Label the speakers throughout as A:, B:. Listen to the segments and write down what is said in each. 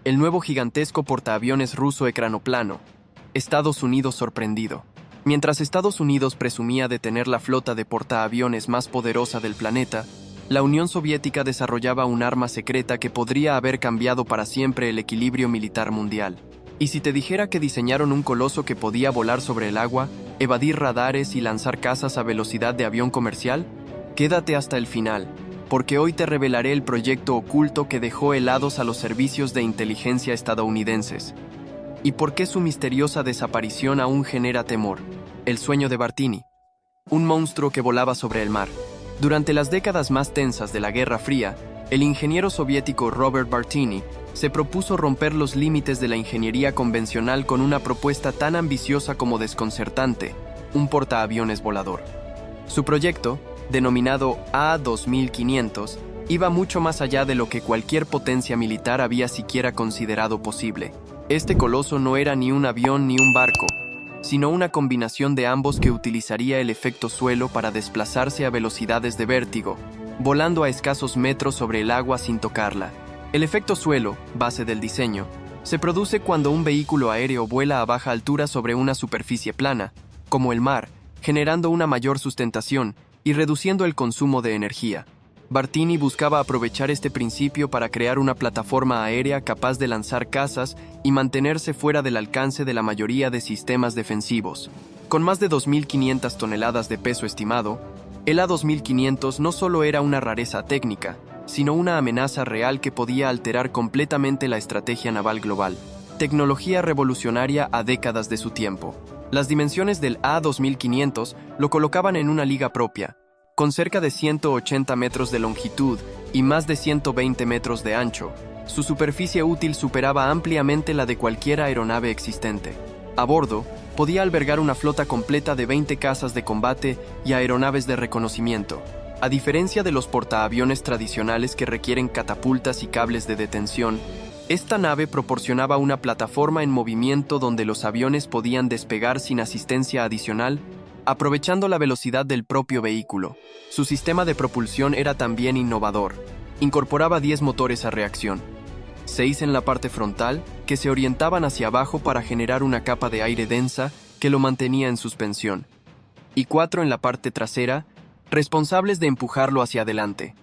A: el nuevo gigantesco portaaviones ruso ecranoplano. Estados Unidos sorprendido. Mientras Estados Unidos presumía de tener la flota de portaaviones más poderosa del planeta, la Unión Soviética desarrollaba un arma secreta que podría haber cambiado para siempre el equilibrio militar mundial. ¿Y si te dijera que diseñaron un coloso que podía volar sobre el agua, evadir radares y lanzar cazas a velocidad de avión comercial? Quédate hasta el final, porque hoy te revelaré el proyecto oculto que dejó helados a los servicios de inteligencia estadounidenses. ¿Y por qué su misteriosa desaparición aún genera temor? El sueño de Bartini. Un monstruo que volaba sobre el mar. Durante las décadas más tensas de la Guerra Fría, el ingeniero soviético Robert Bartini se propuso romper los límites de la ingeniería convencional con una propuesta tan ambiciosa como desconcertante, un portaaviones volador. Su proyecto, denominado A-2500, iba mucho más allá de lo que cualquier potencia militar había siquiera considerado posible. Este coloso no era ni un avión ni un barco, sino una combinación de ambos que utilizaría el efecto suelo para desplazarse a velocidades de vértigo, volando a escasos metros sobre el agua sin tocarla. El efecto suelo, base del diseño, se produce cuando un vehículo aéreo vuela a baja altura sobre una superficie plana, como el mar, generando una mayor sustentación y reduciendo el consumo de energía. Bartini buscaba aprovechar este principio para crear una plataforma aérea capaz de lanzar cazas y mantenerse fuera del alcance de la mayoría de sistemas defensivos. Con más de 2.500 toneladas de peso estimado, el A-2500 no solo era una rareza técnica, sino una amenaza real que podía alterar completamente la estrategia naval global. Tecnología revolucionaria a décadas de su tiempo. Las dimensiones del A-2500 lo colocaban en una liga propia, con cerca de 180 metros de longitud y más de 120 metros de ancho. Su superficie útil superaba ampliamente la de cualquier aeronave existente. A bordo, podía albergar una flota completa de 20 cazas de combate y aeronaves de reconocimiento. A diferencia de los portaaviones tradicionales que requieren catapultas y cables de detención, esta nave proporcionaba una plataforma en movimiento donde los aviones podían despegar sin asistencia adicional, aprovechando la velocidad del propio vehículo. Su sistema de propulsión era también innovador. Incorporaba 10 motores a reacción, 6 en la parte frontal, que se orientaban hacia abajo para generar una capa de aire densa que lo mantenía en suspensión, y 4 en la parte trasera, responsables de empujarlo hacia adelante.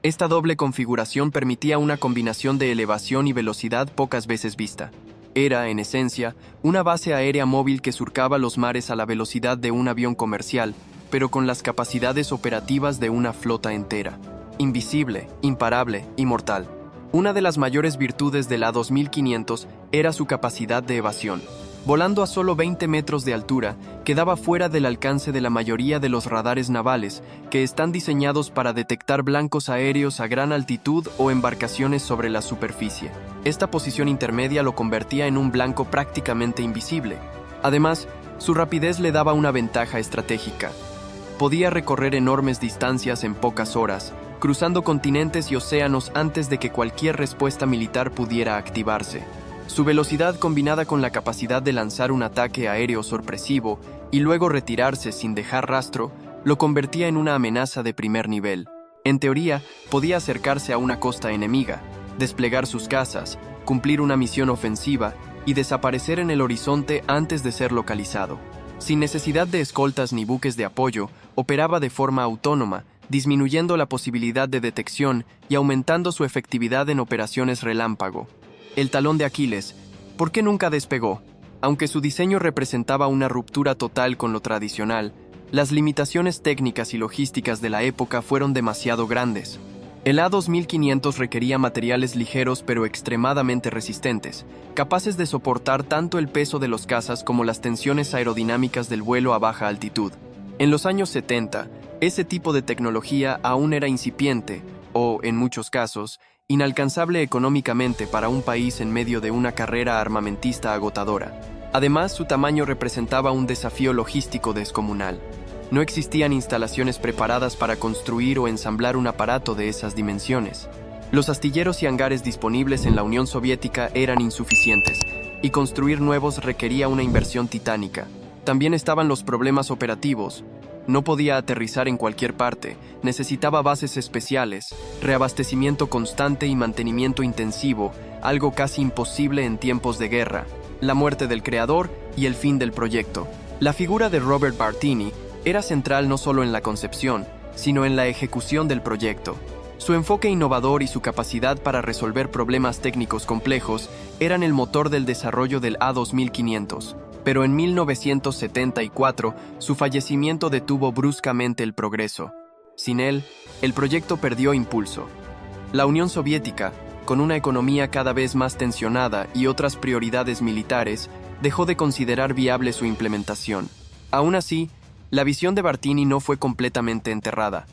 A: Esta doble configuración permitía una combinación de elevación y velocidad pocas veces vista. Era, en esencia, una base aérea móvil que surcaba los mares a la velocidad de un avión comercial, pero con las capacidades operativas de una flota entera. Invisible, imparable y mortal. Una de las mayores virtudes del A-2500 era su capacidad de evasión. Volando a solo 20 metros de altura, quedaba fuera del alcance de la mayoría de los radares navales, que están diseñados para detectar blancos aéreos a gran altitud o embarcaciones sobre la superficie. Esta posición intermedia lo convertía en un blanco prácticamente invisible. Además, su rapidez le daba una ventaja estratégica. Podía recorrer enormes distancias en pocas horas, cruzando continentes y océanos antes de que cualquier respuesta militar pudiera activarse. Su velocidad, combinada con la capacidad de lanzar un ataque aéreo sorpresivo y luego retirarse sin dejar rastro, lo convertía en una amenaza de primer nivel. En teoría, podía acercarse a una costa enemiga, desplegar sus cazas, cumplir una misión ofensiva y desaparecer en el horizonte antes de ser localizado. Sin necesidad de escoltas ni buques de apoyo, operaba de forma autónoma, disminuyendo la posibilidad de detección y aumentando su efectividad en operaciones relámpago. El talón de Aquiles. ¿Por qué nunca despegó? Aunque su diseño representaba una ruptura total con lo tradicional, las limitaciones técnicas y logísticas de la época fueron demasiado grandes. El A-2500 requería materiales ligeros pero extremadamente resistentes, capaces de soportar tanto el peso de los cazas como las tensiones aerodinámicas del vuelo a baja altitud. En los años 70, ese tipo de tecnología aún era incipiente, o, en muchos casos, inalcanzable económicamente para un país en medio de una carrera armamentista agotadora. Además, su tamaño representaba un desafío logístico descomunal. No existían instalaciones preparadas para construir o ensamblar un aparato de esas dimensiones. Los astilleros y hangares disponibles en la Unión Soviética eran insuficientes, y construir nuevos requería una inversión titánica. También estaban los problemas operativos. No podía aterrizar en cualquier parte, necesitaba bases especiales, reabastecimiento constante y mantenimiento intensivo, algo casi imposible en tiempos de guerra, la muerte del creador y el fin del proyecto. La figura de Robert Bartini era central no solo en la concepción, sino en la ejecución del proyecto. Su enfoque innovador y su capacidad para resolver problemas técnicos complejos eran el motor del desarrollo del A2500. Pero en 1974, su fallecimiento detuvo bruscamente el progreso. Sin él, el proyecto perdió impulso. La Unión Soviética, con una economía cada vez más tensionada y otras prioridades militares, dejó de considerar viable su implementación. Aún así, la visión de Bartini no fue completamente enterrada.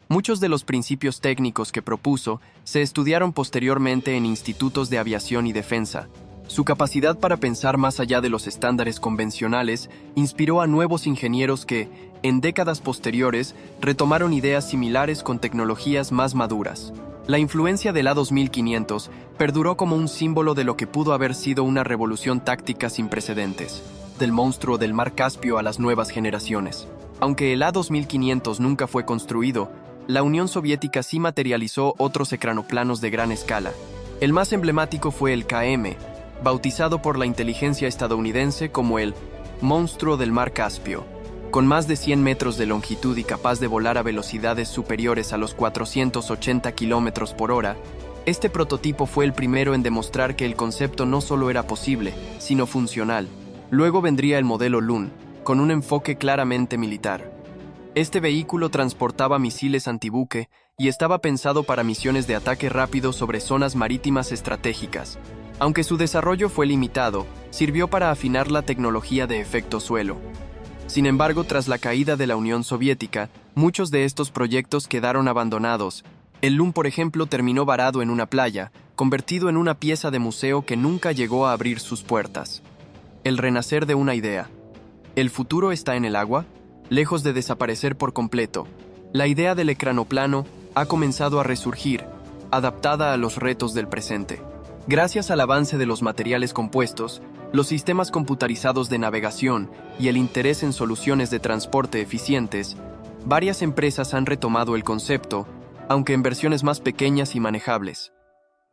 A: Muchos de los principios técnicos que propuso se estudiaron posteriormente en institutos de aviación y defensa. Su capacidad para pensar más allá de los estándares convencionales inspiró a nuevos ingenieros que, en décadas posteriores, retomaron ideas similares con tecnologías más maduras. La influencia del A2500 perduró como un símbolo de lo que pudo haber sido una revolución táctica sin precedentes, del monstruo del mar Caspio a las nuevas generaciones. Aunque el A2500 nunca fue construido, la Unión Soviética sí materializó otros ecranoplanos de gran escala. El más emblemático fue el KM, bautizado por la inteligencia estadounidense como el monstruo del mar Caspio. Con más de 100 metros de longitud y capaz de volar a velocidades superiores a los 480 km por hora, este prototipo fue el primero en demostrar que el concepto no solo era posible, sino funcional. Luego vendría el modelo Lun, con un enfoque claramente militar. Este vehículo transportaba misiles antibuque y estaba pensado para misiones de ataque rápido sobre zonas marítimas estratégicas. Aunque su desarrollo fue limitado, sirvió para afinar la tecnología de efecto suelo. Sin embargo, tras la caída de la Unión Soviética, muchos de estos proyectos quedaron abandonados. El Lun, por ejemplo, terminó varado en una playa, convertido en una pieza de museo que nunca llegó a abrir sus puertas. El renacer de una idea. ¿El futuro está en el agua? Lejos de desaparecer por completo, la idea del ecranoplano ha comenzado a resurgir, adaptada a los retos del presente. Gracias al avance de los materiales compuestos, los sistemas computarizados de navegación y el interés en soluciones de transporte eficientes, varias empresas han retomado el concepto, aunque en versiones más pequeñas y manejables.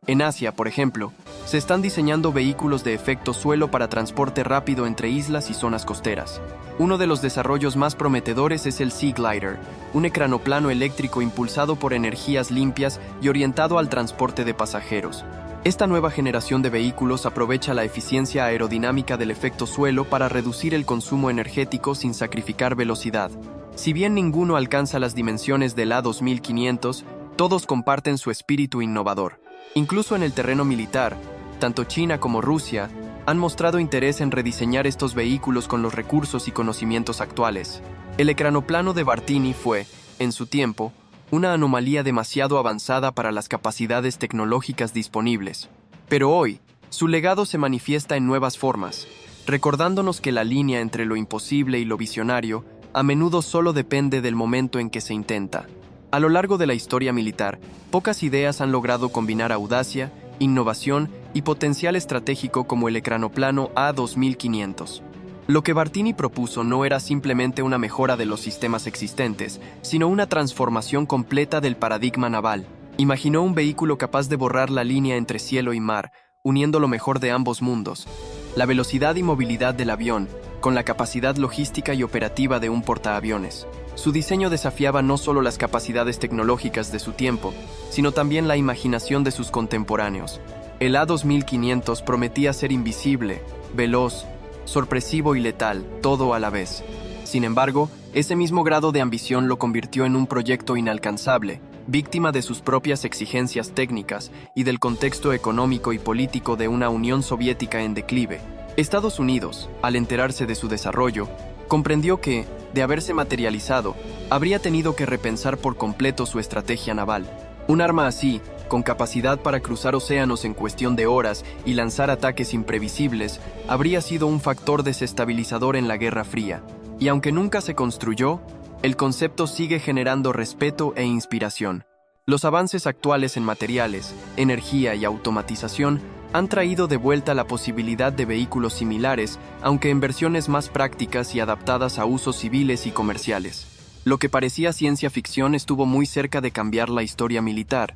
A: En Asia, por ejemplo, se están diseñando vehículos de efecto suelo para transporte rápido entre islas y zonas costeras. Uno de los desarrollos más prometedores es el Sea Glider, un ecranoplano eléctrico impulsado por energías limpias y orientado al transporte de pasajeros. Esta nueva generación de vehículos aprovecha la eficiencia aerodinámica del efecto suelo para reducir el consumo energético sin sacrificar velocidad. Si bien ninguno alcanza las dimensiones del A2500, todos comparten su espíritu innovador. Incluso en el terreno militar, tanto China como Rusia han mostrado interés en rediseñar estos vehículos con los recursos y conocimientos actuales. El ecranoplano de Bartini fue, en su tiempo, una anomalía demasiado avanzada para las capacidades tecnológicas disponibles. Pero hoy, su legado se manifiesta en nuevas formas, recordándonos que la línea entre lo imposible y lo visionario a menudo solo depende del momento en que se intenta. A lo largo de la historia militar, pocas ideas han logrado combinar audacia, innovación y potencial estratégico como el ecranoplano A2500. Lo que Bartini propuso no era simplemente una mejora de los sistemas existentes, sino una transformación completa del paradigma naval. Imaginó un vehículo capaz de borrar la línea entre cielo y mar, uniendo lo mejor de ambos mundos: la velocidad y movilidad del avión, con la capacidad logística y operativa de un portaaviones. Su diseño desafiaba no solo las capacidades tecnológicas de su tiempo, sino también la imaginación de sus contemporáneos. El A2500 prometía ser invisible, veloz, sorpresivo y letal, todo a la vez. Sin embargo, ese mismo grado de ambición lo convirtió en un proyecto inalcanzable, víctima de sus propias exigencias técnicas y del contexto económico y político de una Unión Soviética en declive. Estados Unidos, al enterarse de su desarrollo, comprendió que, de haberse materializado, habría tenido que repensar por completo su estrategia naval. Un arma así, con capacidad para cruzar océanos en cuestión de horas y lanzar ataques imprevisibles, habría sido un factor desestabilizador en la Guerra Fría. Y aunque nunca se construyó, el concepto sigue generando respeto e inspiración. Los avances actuales en materiales, energía y automatización han traído de vuelta la posibilidad de vehículos similares, aunque en versiones más prácticas y adaptadas a usos civiles y comerciales. Lo que parecía ciencia ficción estuvo muy cerca de cambiar la historia militar.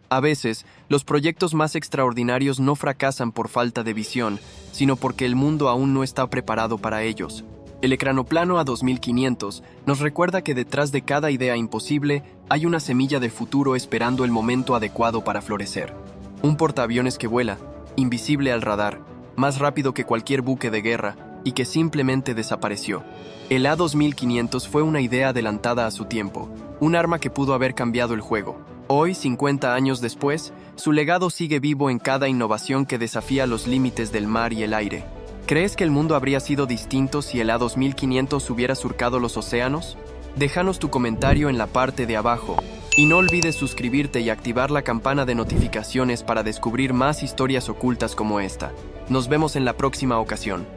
A: A veces, los proyectos más extraordinarios no fracasan por falta de visión, sino porque el mundo aún no está preparado para ellos. El ecranoplano a 2500 nos recuerda que detrás de cada idea imposible hay una semilla de futuro esperando el momento adecuado para florecer. Un portaaviones que vuela, invisible al radar, más rápido que cualquier buque de guerra, y que simplemente desapareció. El A2500 fue una idea adelantada a su tiempo, un arma que pudo haber cambiado el juego. Hoy, 50 años después, su legado sigue vivo en cada innovación que desafía los límites del mar y el aire. ¿Crees que el mundo habría sido distinto si el A2500 hubiera surcado los océanos? Déjanos tu comentario en la parte de abajo. Y no olvides suscribirte y activar la campana de notificaciones para descubrir más historias ocultas como esta. Nos vemos en la próxima ocasión.